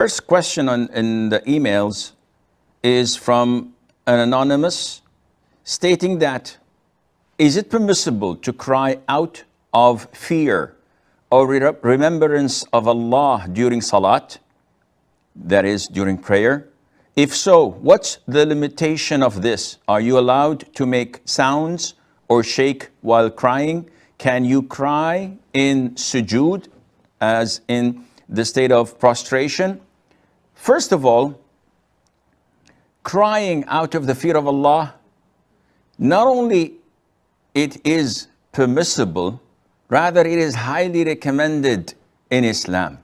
First question in the emails is from an anonymous stating that, is it permissible to cry out of fear or remembrance of Allah during salat, that is during prayer? If so, what's the limitation of this? Are you allowed to make sounds or shake while crying? Can you cry in sujood, as in the state of prostration? First of all, crying out of the fear of Allah, not only it is permissible, rather it is highly recommended in Islam.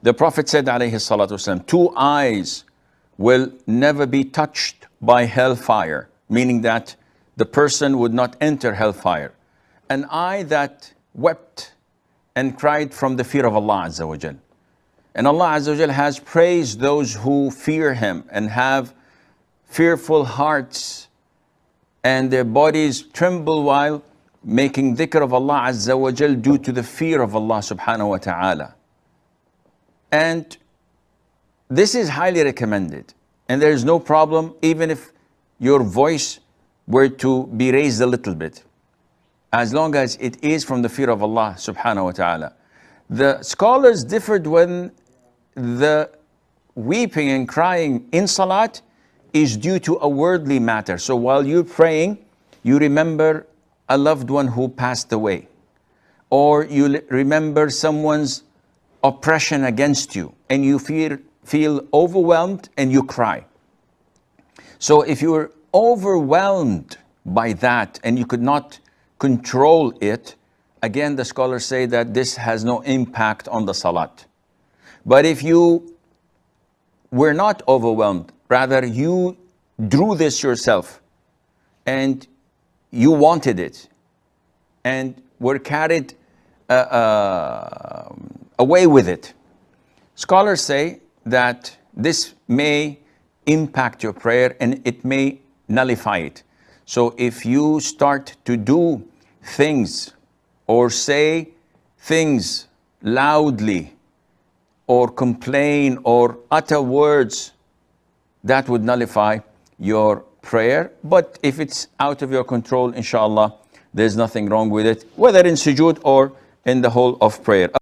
The Prophet said, alayhi salatu wasalam, 2 eyes will never be touched by hellfire, meaning that the person would not enter hellfire. An eye that wept and cried from the fear of Allah Azza wa Jal. And Allah Azza wa Jal has praised those who fear Him and have fearful hearts, and their bodies tremble while making dhikr of Allah Azza wa Jal due to the fear of Allah subhanahu wa ta'ala. And this is highly recommended. And there is no problem even if your voice were to be raised a little bit, as long as it is from the fear of Allah subhanahu wa ta'ala. The scholars differed when the weeping and crying in salat is due to a worldly matter. So while you're praying, you remember a loved one who passed away, or you remember someone's oppression against you, and you feel overwhelmed and you cry. So if you're overwhelmed by that and you could not control it, again the scholars say that this has no impact on the salat. But if you were not overwhelmed, rather you drew this yourself and you wanted it and were carried away with it, scholars say that this may impact your prayer and it may nullify it. So if you start to do things or say things loudly or complain or utter words, that would nullify your prayer. But if it's out of your control, inshallah, there's nothing wrong with it, whether in sujood or in the whole of prayer.